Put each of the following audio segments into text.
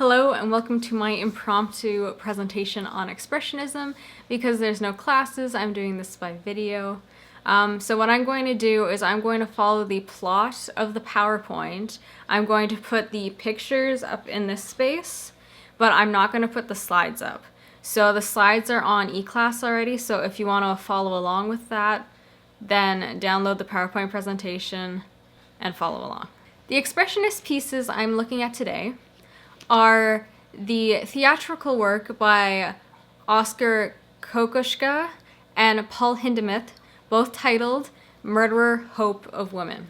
Hello and welcome to my impromptu presentation on Expressionism. Because there's no classes, I'm doing this by video. So what I'm going to do is I'm going to follow the plot of the PowerPoint. I'm going to put the pictures up in this space, but I'm not going to put the slides up. So the slides are on eClass already, so if you want to follow along with that, then download the PowerPoint presentation and follow along. The Expressionist pieces I'm looking at today are the theatrical work by Oscar Kokoschka and Paul Hindemith, both titled Murder, Hope of Women.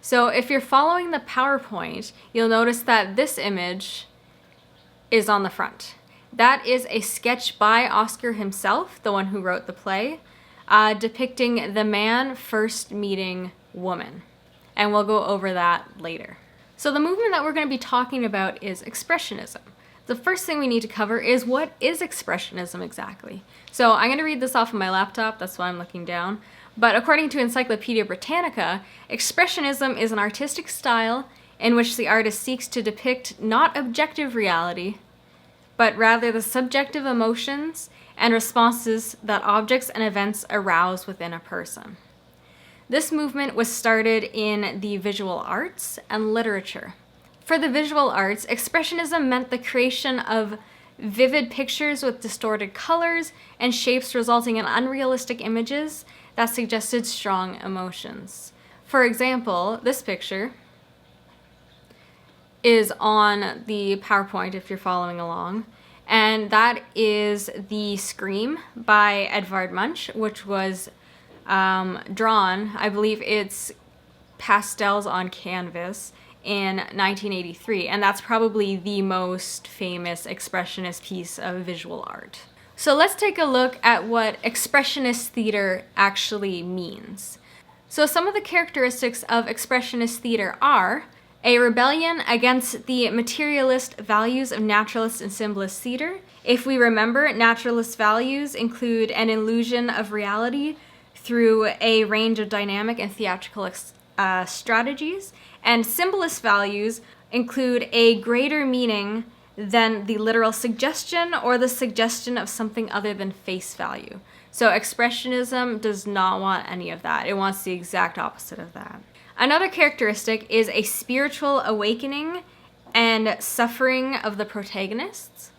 So if you're following the PowerPoint, you'll notice that this image is on the front. That is a sketch by Oscar himself, the one who wrote the play, depicting the man first meeting woman. And we'll go over that later. So the movement that we're going to be talking about is Expressionism. The first thing we need to cover is what is Expressionism exactly? So I'm going to read this off of my laptop, that's why I'm looking down. But according to Encyclopedia Britannica, Expressionism is an artistic style in which the artist seeks to depict not objective reality, but rather the subjective emotions and responses that objects and events arouse within a person. This movement was started in the visual arts and literature. For the visual arts, Expressionism meant the creation of vivid pictures with distorted colors and shapes resulting in unrealistic images that suggested strong emotions. For example, this picture is on the PowerPoint if you're following along, and that is The Scream by Edvard Munch, which was drawn, I believe it's pastels on canvas, in 1983, and that's probably the most famous Expressionist piece of visual art. So let's take a look at what Expressionist theater actually means. So some of the characteristics of Expressionist theater are a rebellion against the materialist values of naturalist and symbolist theater. If we remember, naturalist values include an illusion of reality through a range of dynamic and theatrical strategies, and symbolist values include a greater meaning than the literal suggestion or the suggestion of something other than face value. So Expressionism does not want any of that. It wants the exact opposite of that. Another characteristic is a spiritual awakening and suffering of the protagonists.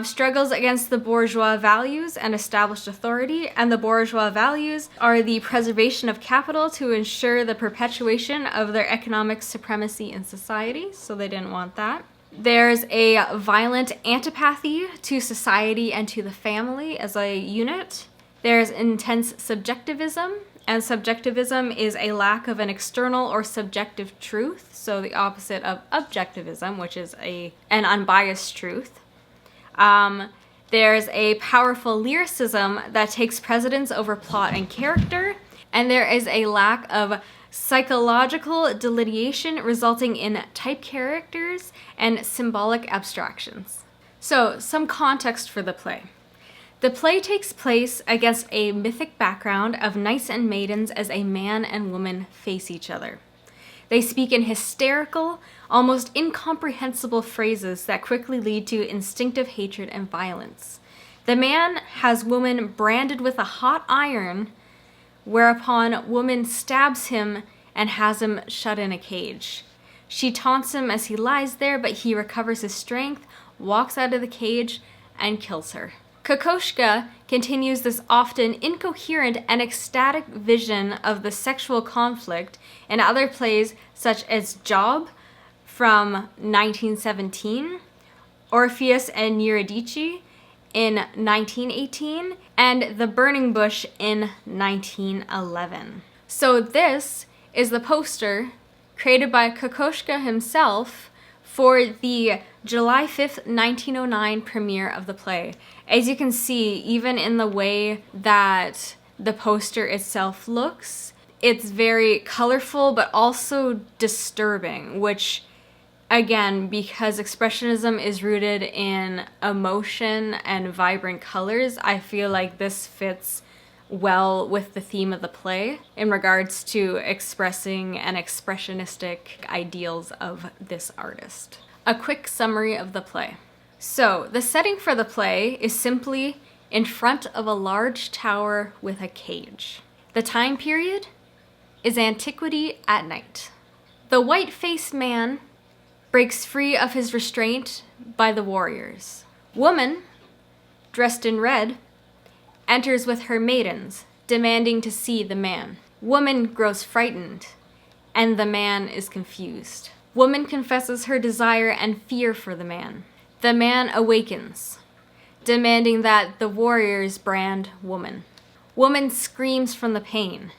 Struggles against the bourgeois values and established authority, and the bourgeois values are the preservation of capital to ensure the perpetuation of their economic supremacy in society, so they didn't want that. There's a violent antipathy to society and to the family as a unit. There's intense subjectivism, and subjectivism is a lack of an external or subjective truth, so the opposite of objectivism, which is an unbiased truth. There's a powerful lyricism that takes precedence over plot and character, and there is a lack of psychological delineation resulting in type characters and symbolic abstractions. So, some context for the play. The play takes place against a mythic background of knights and maidens as a man and woman face each other. They speak in hysterical, almost incomprehensible phrases that quickly lead to instinctive hatred and violence. The man has woman branded with a hot iron, whereupon woman stabs him and has him shut in a cage. She taunts him as he lies there, but he recovers his strength, walks out of the cage, and kills her. Kokoschka continues this often incoherent and ecstatic vision of the sexual conflict in other plays such as Job from 1917, Orpheus and Eurydice in 1918, and The Burning Bush in 1911. So this is the poster created by Kokoschka himself for the July 5th, 1909 premiere of the play. As you can see, even in the way that the poster itself looks, it's very colorful but also disturbing, which, again, because Expressionism is rooted in emotion and vibrant colors, I feel like this fits well with the theme of the play in regards to expressing an expressionistic ideals of this artist. A quick summary of the play. So, the setting for the play is simply in front of a large tower with a cage. The time period is antiquity at night. The white-faced man breaks free of his restraint by the warriors. Woman, dressed in red, enters with her maidens, demanding to see the man. Woman grows frightened, and the man is confused. Woman confesses her desire and fear for the man. The man awakens, demanding that the warriors brand woman. Woman screams from the pain,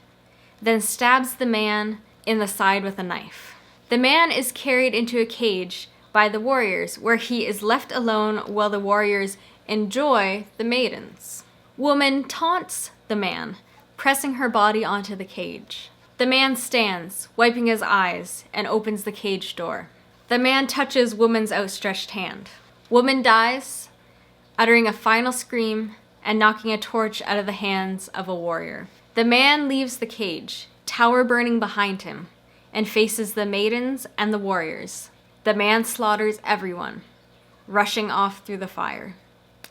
then stabs the man in the side with a knife. The man is carried into a cage by the warriors, where he is left alone while the warriors enjoy the maidens. Woman taunts the man, pressing her body onto the cage. The man stands, wiping his eyes, and opens the cage door. The man touches woman's outstretched hand. Woman dies, uttering a final scream and knocking a torch out of the hands of a warrior. The man leaves the cage, tower burning behind him, and faces the maidens and the warriors. The man slaughters everyone, rushing off through the fire.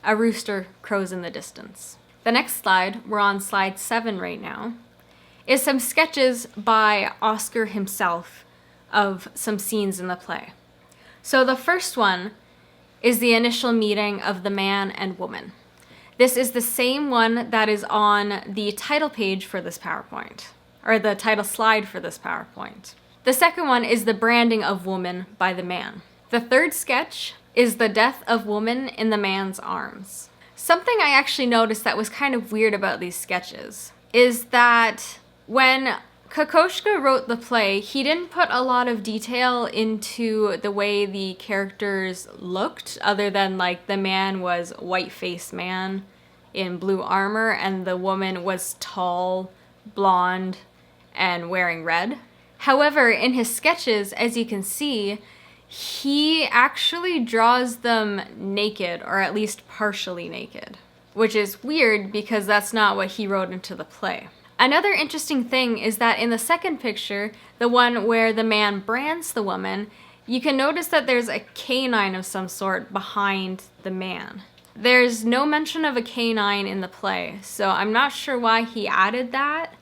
A rooster crows in the distance. The next slide, we're on slide 7 right now, is some sketches by Oscar himself of some scenes in the play. So the first one is the initial meeting of the man and woman. This is the same one that is on the title page for this PowerPoint, or the title slide for this PowerPoint. The second one is the branding of woman by the man. The third sketch is the death of woman in the man's arms. Something I actually noticed that was kind of weird about these sketches is that when Kokoschka wrote the play, he didn't put a lot of detail into the way the characters looked, other than like the man was white-faced man in blue armor and the woman was tall, blonde, and wearing red. However, in his sketches, as you can see, he actually draws them naked, or at least partially naked, which is weird because that's not what he wrote into the play. Another interesting thing is that in the second picture, the one where the man brands the woman, you can notice that there's a canine of some sort behind the man. There's no mention of a canine in the play, so I'm not sure why he added that,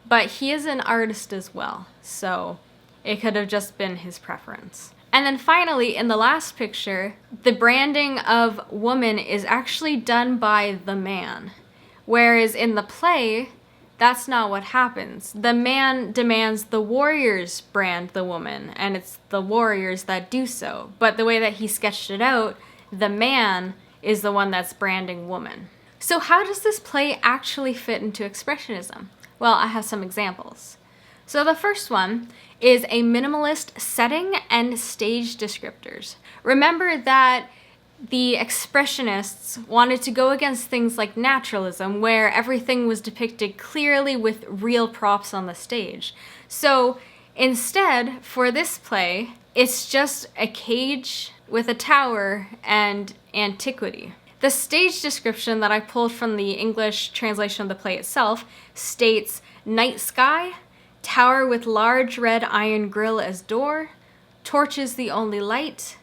but he is an artist as well, so it could have just been his preference. And then finally, in the last picture, the branding of woman is actually done by the man, whereas in the play, that's not what happens. The man demands the warriors brand the woman, and it's the warriors that do so. But the way that he sketched it out, the man is the one that's branding woman. So how does this play actually fit into Expressionism? Well, I have some examples. So the first one is a minimalist setting and stage descriptors. Remember that the Expressionists wanted to go against things like naturalism, where everything was depicted clearly with real props on the stage. So instead, for this play, it's just a cage with a tower and antiquity. The stage description that I pulled from the English translation of the play itself states night sky, tower with large red iron grille as door, torches the only light,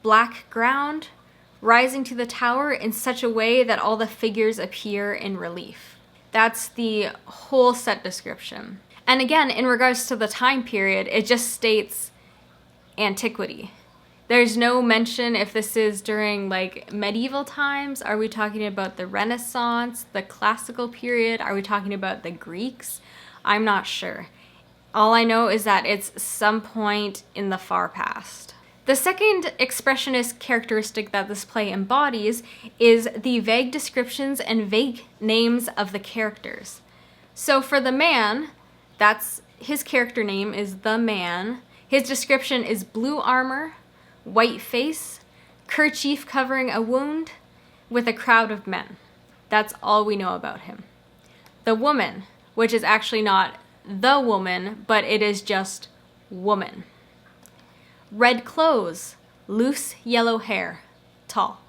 black ground, rising to the tower in such a way that all the figures appear in relief. That's the whole set description. And again, in regards to the time period, it just states antiquity. There's no mention if this is during like medieval times. Are we talking about the Renaissance, the classical period? Are we talking about the Greeks? I'm not sure. All I know is that it's some point in the far past. The second expressionist characteristic that this play embodies is the vague descriptions and vague names of the characters. So for the man, that's his character name is the man. His description is blue armor, white face, kerchief covering a wound, with a crowd of men. That's all we know about him. The woman, which is actually not the woman, but it is just woman. Red clothes, loose yellow hair, tall.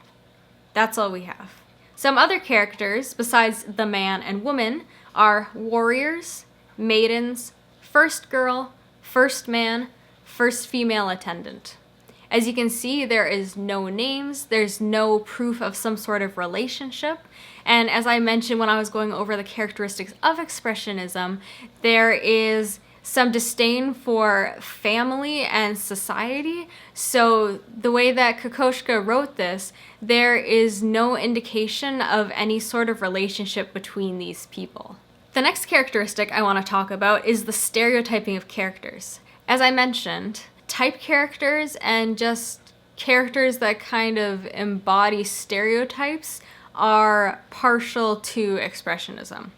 That's all we have. Some other characters besides the man and woman are warriors, maidens, first girl, first man, first female attendant. As you can see, there is no names, there's no proof of some sort of relationship. And as I mentioned when I was going over the characteristics of Expressionism, there is some disdain for family and society. So the way that Kokoschka wrote this, there is no indication of any sort of relationship between these people. The next characteristic I want to talk about is the stereotyping of characters. As I mentioned, type characters and just characters that kind of embody stereotypes are partial to Expressionism.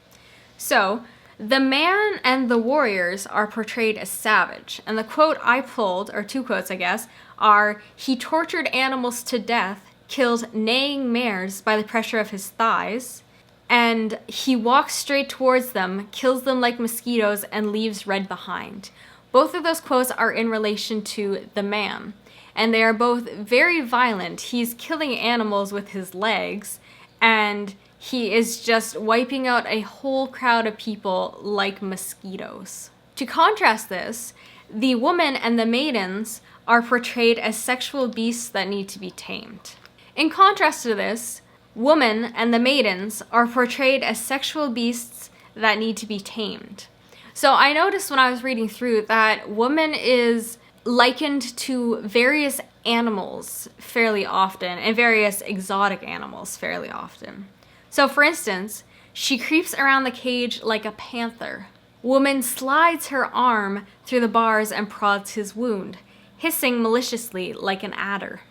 So, the man and the warriors are portrayed as savage, and the quote I pulled, or two quotes I guess, are, "He tortured animals to death, killed neighing mares by the pressure of his thighs, and he walks straight towards them, kills them like mosquitoes, and leaves red behind." Both of those quotes are in relation to the man, and they are both very violent. He's killing animals with his legs, and he is just wiping out a whole crowd of people like mosquitoes. To contrast this, the woman and the maidens are portrayed as sexual beasts that need to be tamed. In contrast to this, woman and the maidens are portrayed as sexual beasts that need to be tamed. So I noticed when I was reading through that woman is likened to various animals fairly often, and various exotic animals fairly often. So for instance, she creeps around the cage like a panther. Woman slides her arm through the bars and prods his wound, hissing maliciously like an adder.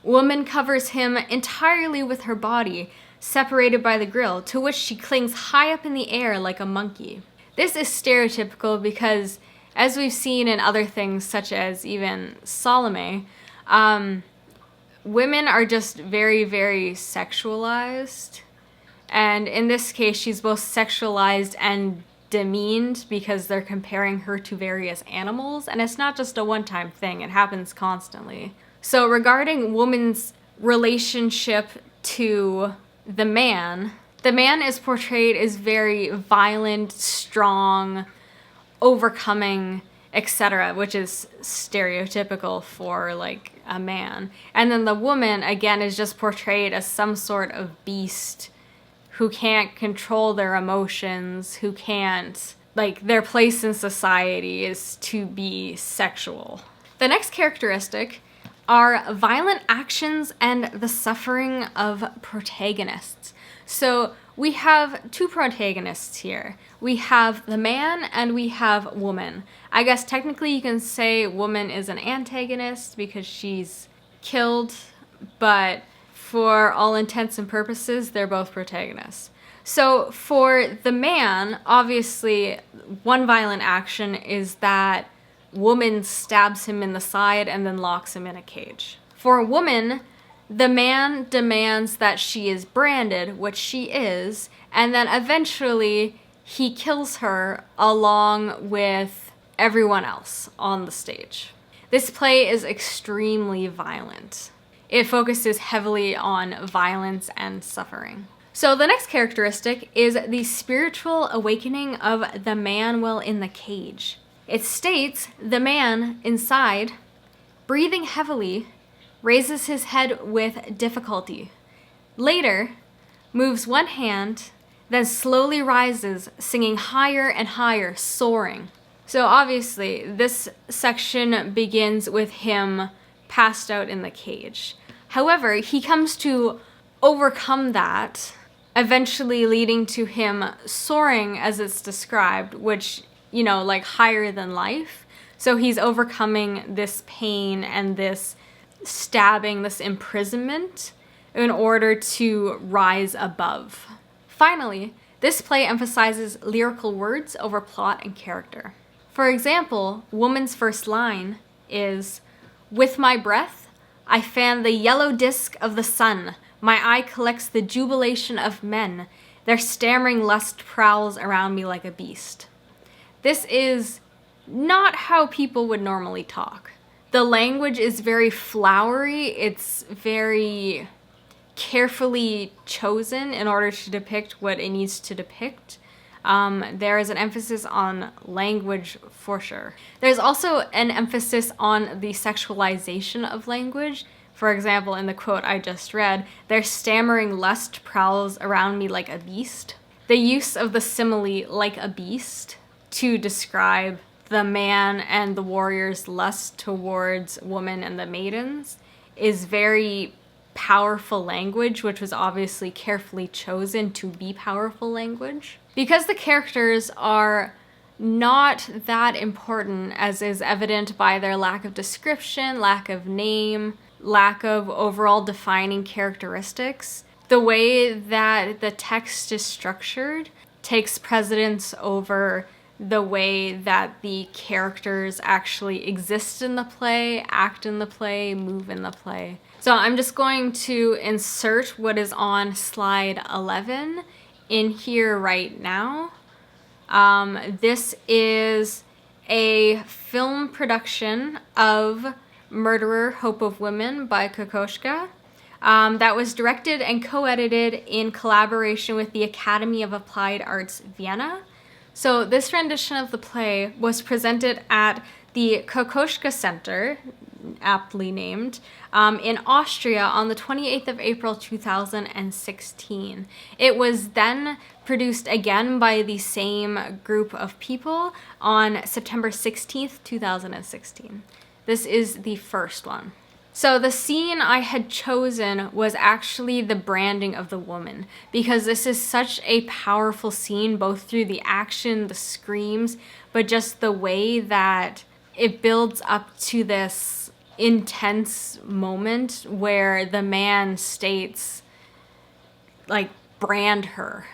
Woman covers him entirely with her body, separated by the grill, to which she clings high up in the air like a monkey. This is stereotypical because, as we've seen in other things such as even Salome, women are just very, very sexualized. And in this case, she's both sexualized and demeaned because they're comparing her to various animals. And it's not just a one-time thing, it happens constantly. So regarding woman's relationship to the man is portrayed as very violent, strong, overcoming, etc., which is stereotypical for like a man. And then the woman, again, is just portrayed as some sort of beast who can't control their emotions, who can't, like, their place in society is to be sexual. The next characteristic are violent actions and the suffering of protagonists. So we have two protagonists here. We have the man and we have woman. I guess technically you can say woman is an antagonist because she's killed, but for all intents and purposes, they're both protagonists. So for the man, obviously, one violent action is that woman stabs him in the side and then locks him in a cage. For a woman, the man demands that she is branded, which she is, and then eventually he kills her along with everyone else on the stage. This play is extremely violent. It focuses heavily on violence and suffering. So the next characteristic is the spiritual awakening of the man while in the cage. It states the man inside, breathing heavily, raises his head with difficulty. Later, moves one hand, then slowly rises, singing higher and higher, soaring. So obviously, this section begins with him passed out in the cage. However, he comes to overcome that, eventually leading to him soaring as it's described, which, you know, like higher than life. So he's overcoming this pain and this stabbing, this imprisonment, in order to rise above. Finally, this play emphasizes lyrical words over plot and character. For example, woman's first line is, "With my breath, I fan the yellow disk of the sun. My eye collects the jubilation of men. Their stammering lust prowls around me like a beast." This is not how people would normally talk. The language is very flowery. It's very carefully chosen in order to depict what it needs to depict. There is an emphasis on language for sure. There's also an emphasis on the sexualization of language. For example, in the quote I just read, "Their stammering lust prowls around me like a beast." The use of the simile "like a beast" to describe the man and the warrior's lust towards women and the maidens is very powerful language, which was obviously carefully chosen to be powerful language. Because the characters are not that important, as is evident by their lack of description, lack of name, lack of overall defining characteristics, the way that the text is structured takes precedence over the way that the characters actually exist in the play, act in the play, move in the play. So I'm just going to insert what is on slide 11 in here right now. This is a film production of Murderer, Hope of Women by Kokoschka. That was directed and co-edited in collaboration with the Academy of Applied Arts, Vienna. So this rendition of the play was presented at the Kokoschka Center, aptly named, in Austria on the 28th of April 2016. It was then produced again by the same group of people on September 16th, 2016. This is the first one. So the scene I had chosen was actually the branding of the woman, because this is such a powerful scene, both through the action, the screams, but just the way that it builds up to this intense moment where the man states, like, brand her.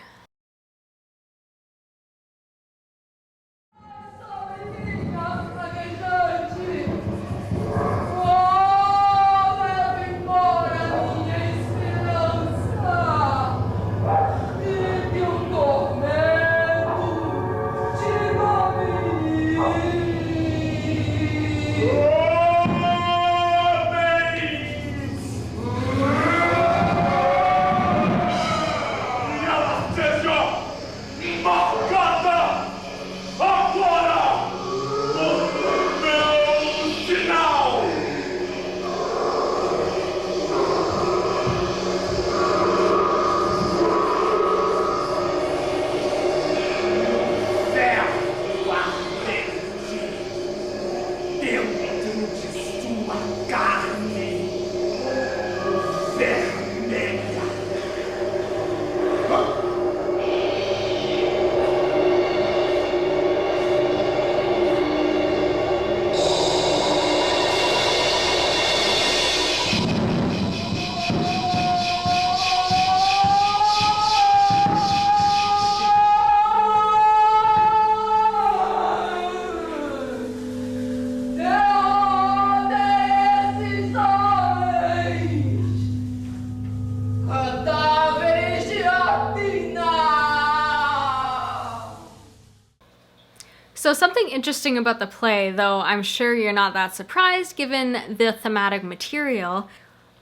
So something interesting about the play, though I'm sure you're not that surprised given the thematic material,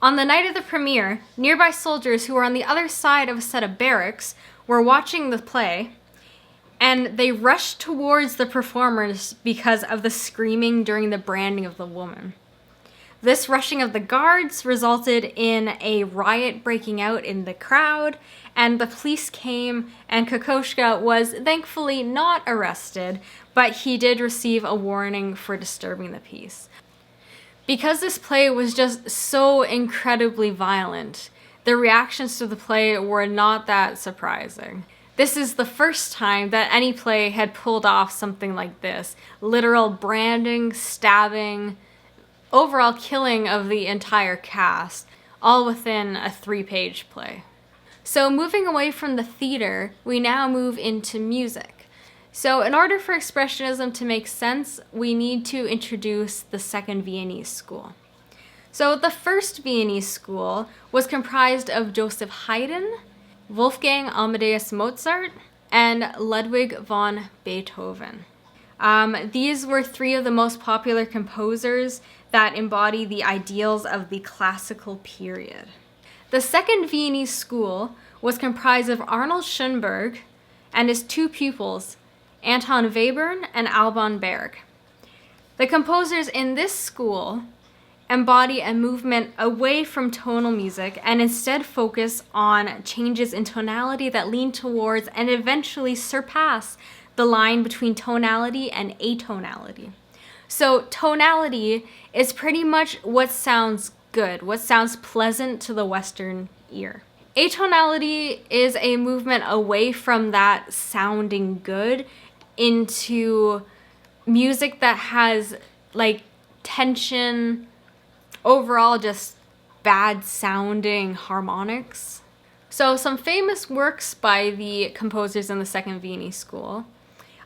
on the night of the premiere, nearby soldiers who were on the other side of a set of barracks were watching the play, and they rushed towards the performers because of the screaming during the branding of the woman. This rushing of the guards resulted in a riot breaking out in the crowd, and the police came, and Kokoschka was thankfully not arrested, but he did receive a warning for disturbing the peace. Because this play was just so incredibly violent, the reactions to the play were not that surprising. This is the first time that any play had pulled off something like this. Literal branding, stabbing, overall killing of the entire cast, all within a 3-page play. So moving away from the theater, we now move into music. So in order for Expressionism to make sense, we need to introduce the second Viennese school. So the first Viennese school was comprised of Joseph Haydn, Wolfgang Amadeus Mozart, and Ludwig van Beethoven. These were 3 of the most popular composers that embody the ideals of the classical period. The second Viennese school was comprised of Arnold Schoenberg and his two pupils, Anton Webern and Alban Berg. The composers in this school embody a movement away from tonal music and instead focus on changes in tonality that lean towards and eventually surpass the line between tonality and atonality. So tonality is pretty much what sounds good, what sounds pleasant to the Western ear. Atonality is a movement away from that sounding good into music that has like tension, overall just bad sounding harmonics. So some famous works by the composers in the Second Viennese School.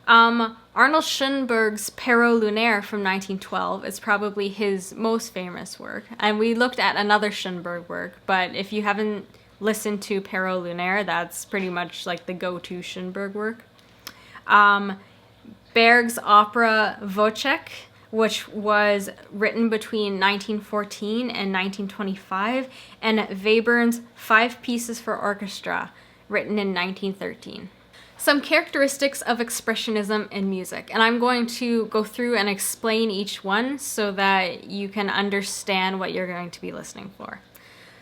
Arnold Schoenberg's Perrault Lunaire from 1912 is probably his most famous work. And we looked at another Schoenberg work, but if you haven't listened to Perrault Lunaire, that's pretty much like the go-to Schoenberg work. Berg's opera Wojciech, which was written between 1914 and 1925, and Webern's Five Pieces for Orchestra, written in 1913. Some characteristics of expressionism in music, and I'm going to go through and explain each one so that you can understand what you're going to be listening for.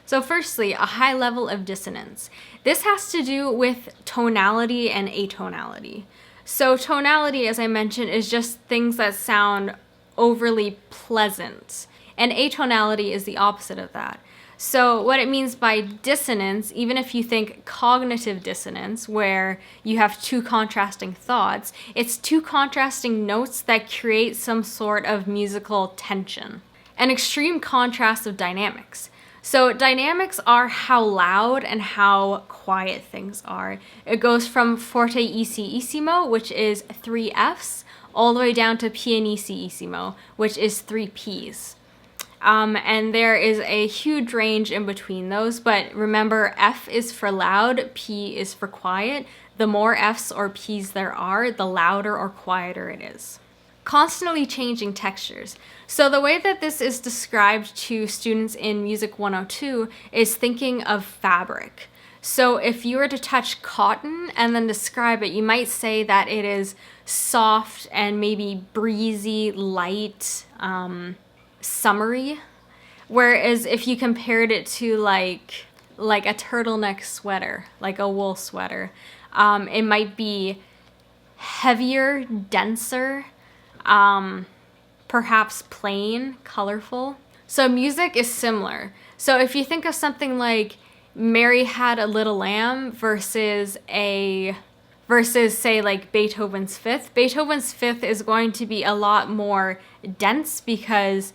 So firstly, a high level of dissonance. This has to do with tonality and atonality. So tonality, as I mentioned, is just things that sound overly pleasant, and atonality is the opposite of that. So what it means by dissonance, even if you think cognitive dissonance, where you have two contrasting thoughts, it's two contrasting notes that create some sort of musical tension. An extreme contrast of dynamics. So dynamics are how loud and how quiet things are. It goes from fortissimo, which is 3 Fs, all the way down to pianissimo, which is 3 Ps. And there is a huge range in between those, but remember, F is for loud, P is for quiet. The more Fs or Ps there are, the louder or quieter it is. Constantly changing textures. So the way that this is described to students in Music 102 is thinking of fabric. So if you were to touch cotton and then describe it, you might say that it is soft and maybe breezy, light, summery. Whereas if you compared it to like a turtleneck sweater, like a wool sweater, it might be heavier, denser, perhaps plain, colorful. So music is similar. So if you think of something like Mary Had a Little Lamb versus say like Beethoven's Fifth. Beethoven's Fifth is going to be a lot more dense because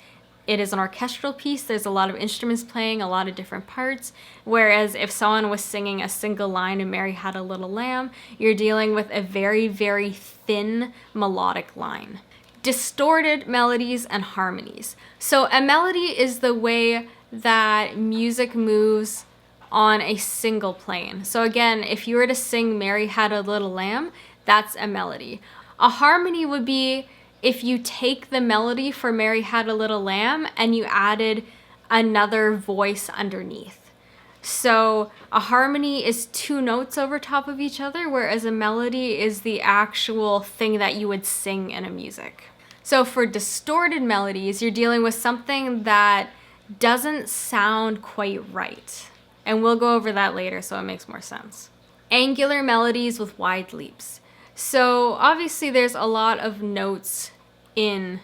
it is an orchestral piece. There's a lot of instruments playing, a lot of different parts. Whereas if someone was singing a single line in Mary Had a Little Lamb, you're dealing with a very, very thin melodic line. Distorted melodies and harmonies. So a melody is the way that music moves on a single plane. So again, if you were to sing Mary Had a Little Lamb, that's a melody. A harmony would be if you take the melody for Mary Had a Little Lamb and you added another voice underneath. So a harmony is 2 notes over top of each other, whereas a melody is the actual thing that you would sing in a music. So for distorted melodies, you're dealing with something that doesn't sound quite right. And we'll go over that later so it makes more sense. Angular melodies with wide leaps. So obviously there's a lot of notes in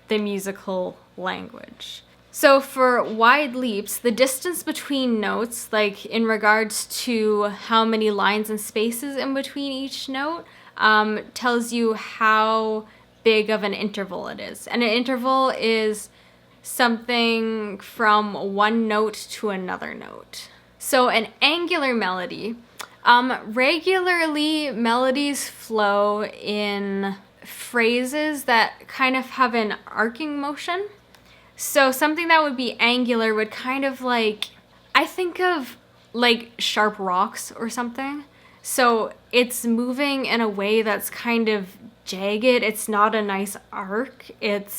the musical language. So for wide leaps, the distance between notes, like in regards to how many lines and spaces in between each note, tells you how big of an interval it is. And an interval is something from one note to another note. So an angular melody, regularly melodies flow in phrases that kind of have an arcing motion. So something that would be angular would kind of like, I think of like sharp rocks or something. So it's moving in a way that's kind of jagged. It's not a nice arc. It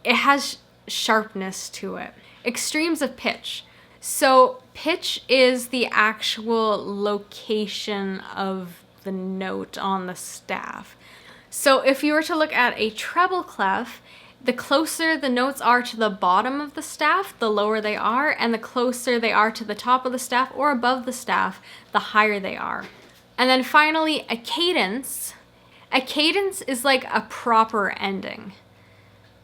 has sharpness to it. Extremes of pitch. So pitch is the actual location of the note on the staff. So if you were to look at a treble clef, the closer the notes are to the bottom of the staff, the lower they are, and the closer they are to the top of the staff or above the staff, the higher they are. And then finally, a cadence. A cadence is like a proper ending.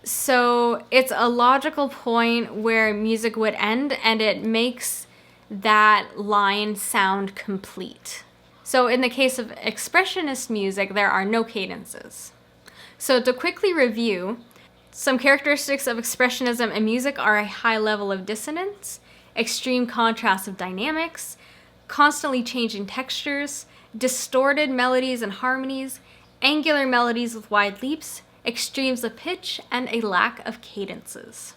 So it's a logical point where music would end and it makes that line sound complete. So in the case of expressionist music, there are no cadences. So to quickly review, some characteristics of expressionism in music are a high level of dissonance, extreme contrast of dynamics, constantly changing textures, distorted melodies and harmonies, angular melodies with wide leaps, extremes of pitch, and a lack of cadences.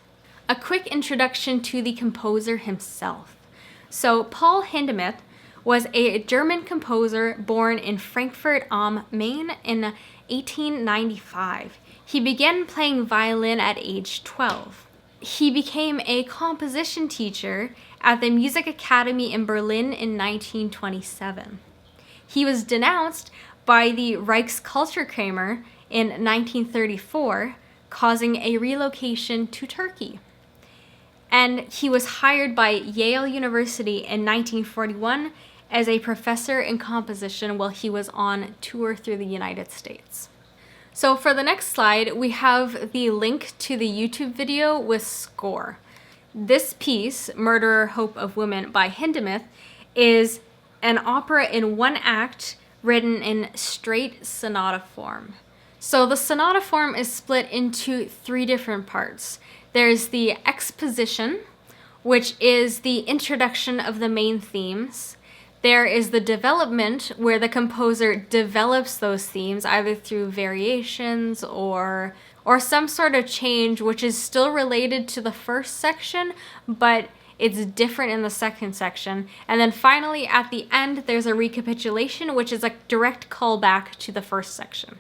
A quick introduction to the composer himself. So Paul Hindemith was a German composer born in Frankfurt am Main in 1895. He began playing violin at age 12. He became a composition teacher at the Music Academy in Berlin in 1927. He was denounced by the Reichskulturkammer in 1934, causing a relocation to Turkey. And he was hired by Yale University in 1941 as a professor in composition while he was on tour through the United States. So for the next slide, we have the link to the YouTube video with score. This piece, Murder, Hope of Women by Hindemith, is an opera in one act written in straight sonata form. So the sonata form is split into three different parts. There's the exposition, which is the introduction of the main themes. There is the development, where the composer develops those themes either through variations or some sort of change, which is still related to the first section, but it's different in the second section. And then finally, at the end, there's a recapitulation, which is a direct callback to the first section.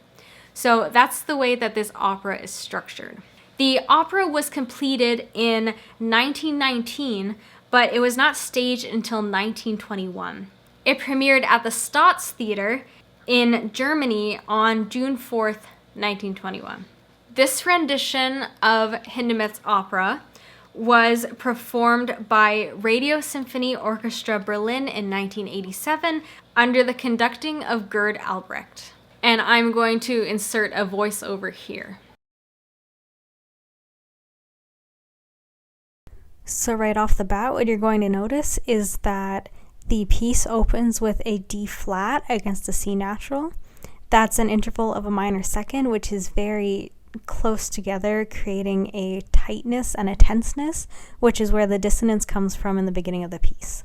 So that's the way that this opera is structured. The opera was completed in 1919, but it was not staged until 1921. It premiered at the Staatstheater in Germany on June 4th, 1921. This rendition of Hindemith's opera was performed by Radio Symphony Orchestra Berlin in 1987 under the conducting of Gerd Albrecht. And I'm going to insert a voiceover here. So right off the bat, what you're going to notice is that the piece opens with a D flat against a C natural. That's an interval of a minor second, which is very close together, creating a tightness and a tenseness, which is where the dissonance comes from in the beginning of the piece.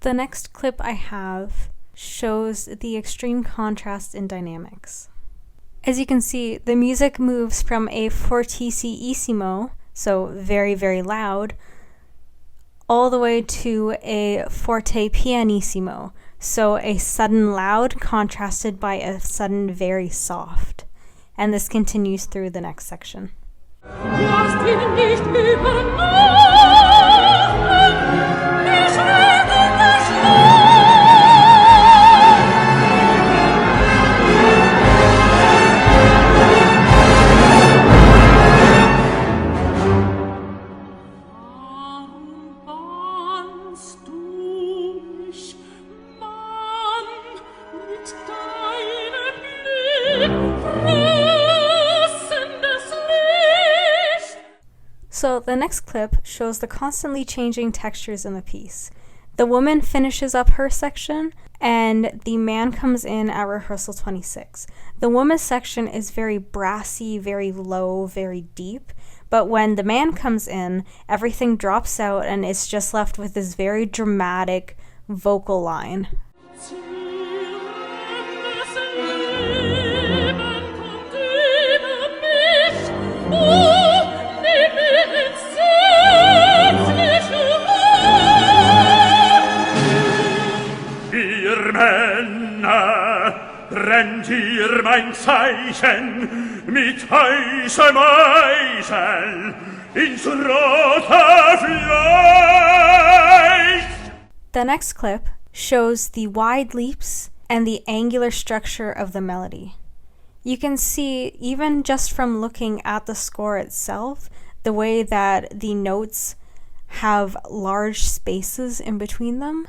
The next clip I have shows the extreme contrast in dynamics. As you can see, the music moves from a fortissimo, so very, very loud, all the way to a forte pianissimo, so a sudden loud contrasted by a sudden very soft. And this continues through the next section. So the next clip shows the constantly changing textures in the piece. The woman finishes up her section, and the man comes in at rehearsal 26. The woman's section is very brassy, very low, very deep, but when the man comes in, everything drops out and it's just left with this very dramatic vocal line. nennt ihr mein Zeichen mit heißem Eisen ins rote Fleisch. The next clip shows the wide leaps and the angular structure of the melody. You can see, even just from looking at the score itself, the way that the notes have large spaces in between them,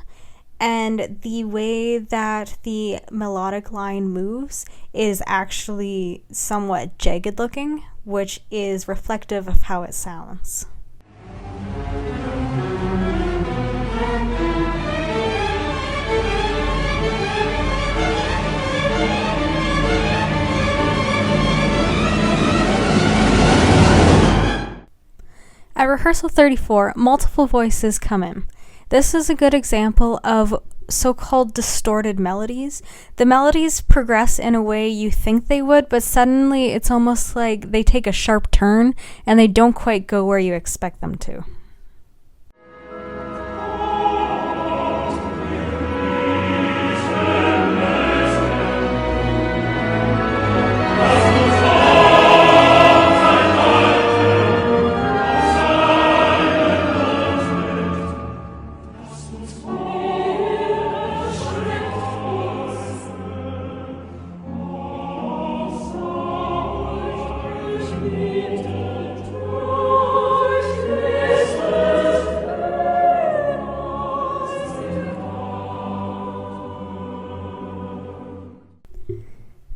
and the way that the melodic line moves is actually somewhat jagged looking, which is reflective of how it sounds. At rehearsal 34, multiple voices come in. This is a good example of so-called distorted melodies. The melodies progress in a way you think they would, but suddenly it's almost like they take a sharp turn and they don't quite go where you expect them to.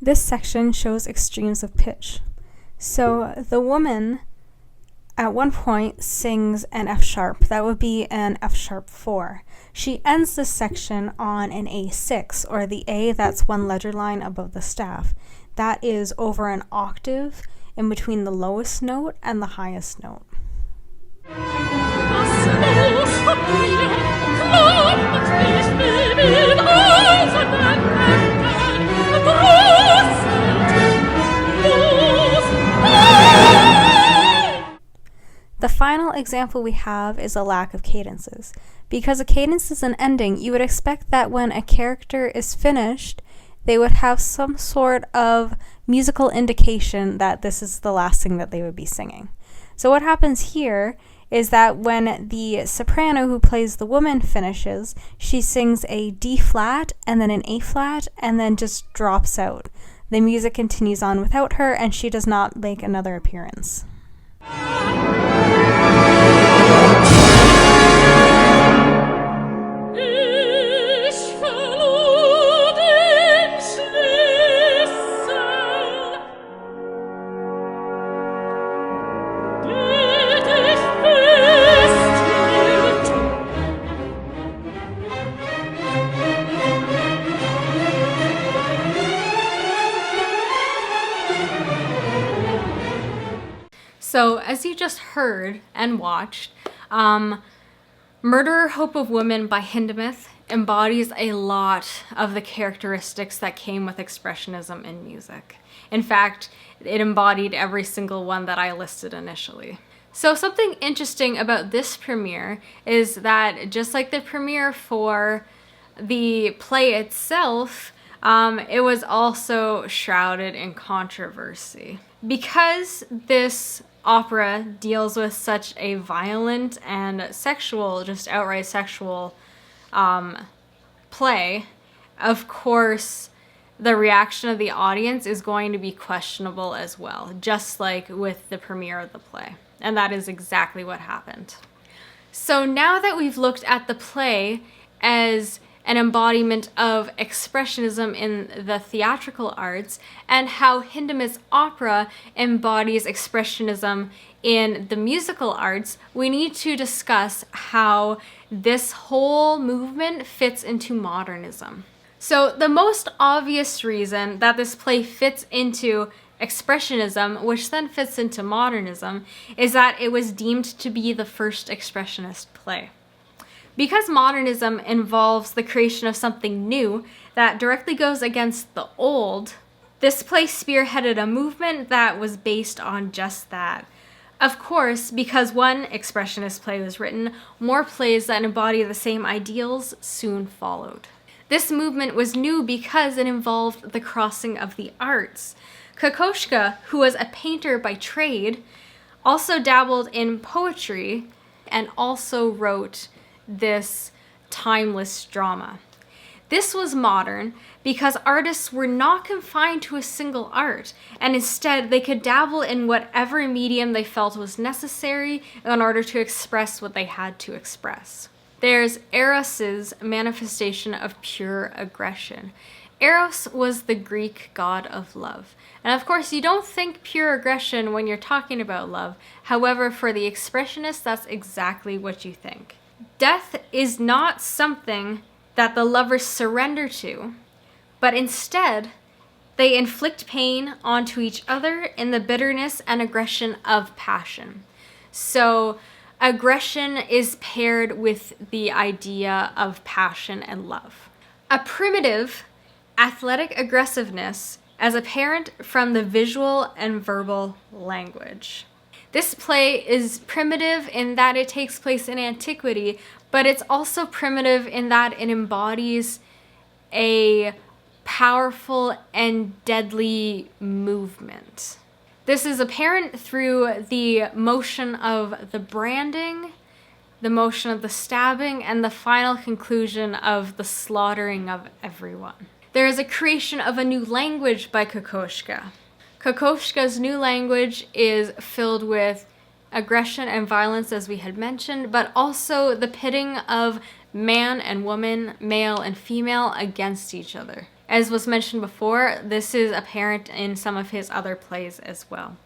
This section shows extremes of pitch. So the woman at one point sings an F sharp. That would be an F sharp 4. She ends this section on an A6, or the A that's one letter line above the staff. That is over an octave in between the lowest note and the highest note. The final example we have is a lack of cadences. Because a cadence is an ending, you would expect that when a character is finished, they would have some sort of musical indication that this is the last thing that they would be singing. So what happens here is that when the soprano who plays the woman finishes, she sings a D flat and then an A flat and then just drops out. The music continues on without her and she does not make another appearance. So, as you just heard and watched, Murder, Hope of Women by Hindemith embodies a lot of the characteristics that came with Expressionism in music. In fact, it embodied every single one that I listed initially. So something interesting about this premiere is that just like the premiere for the play itself, it was also shrouded in controversy. Because this opera deals with such a violent and sexual, just outright sexual play, of course, the reaction of the audience is going to be questionable as well, just like with the premiere of the play. And that is exactly what happened. So now that we've looked at the play as an embodiment of Expressionism in the theatrical arts, and how Hindemith's opera embodies Expressionism in the musical arts, we need to discuss how this whole movement fits into modernism. So the most obvious reason that this play fits into Expressionism, which then fits into modernism, is that it was deemed to be the first Expressionist play. Because modernism involves the creation of something new that directly goes against the old, this play spearheaded a movement that was based on just that. Of course, because one Expressionist play was written, more plays that embody the same ideals soon followed. This movement was new because it involved the crossing of the arts. Kokoschka, who was a painter by trade, also dabbled in poetry and also wrote this timeless drama. This was modern because artists were not confined to a single art, and instead they could dabble in whatever medium they felt was necessary in order to express what they had to express. There's Eros's manifestation of pure aggression. Eros was the Greek god of love. And of course, you don't think pure aggression when you're talking about love. However, for the expressionists, that's exactly what you think. Death is not something that the lovers surrender to, but instead, they inflict pain onto each other in the bitterness and aggression of passion. So, aggression is paired with the idea of passion and love. A primitive, athletic aggressiveness as apparent from the visual and verbal language. This play is primitive in that it takes place in antiquity, but it's also primitive in that it embodies a powerful and deadly movement. This is apparent through the motion of the branding, the motion of the stabbing, and the final conclusion of the slaughtering of everyone. There is a creation of a new language by Kokoschka. Kokoschka's new language is filled with aggression and violence, as we had mentioned, but also the pitting of man and woman, male and female, against each other. As was mentioned before, this is apparent in some of his other plays as well.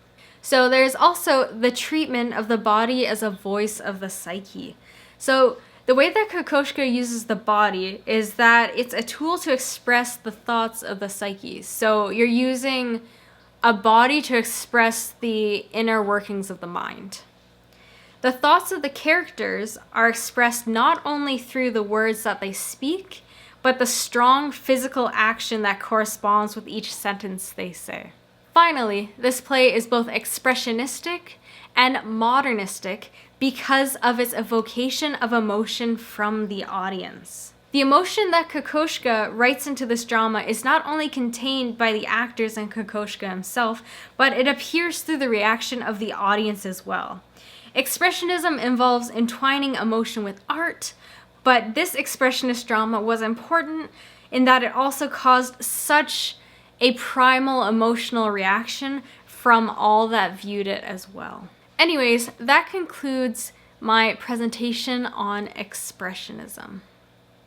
So there's also the treatment of the body as a voice of the psyche. So the way that Kokoschka uses the body is that it's a tool to express the thoughts of the psyche. So you're using a body to express the inner workings of the mind. The thoughts of the characters are expressed not only through the words that they speak, but the strong physical action that corresponds with each sentence they say. Finally, this play is both expressionistic and modernistic because of its evocation of emotion from the audience. The emotion that Kokoschka writes into this drama is not only contained by the actors and Kokoschka himself, but it appears through the reaction of the audience as well. Expressionism involves entwining emotion with art, but this expressionist drama was important in that it also caused such a primal emotional reaction from all that viewed it as well. Anyways, that concludes my presentation on expressionism.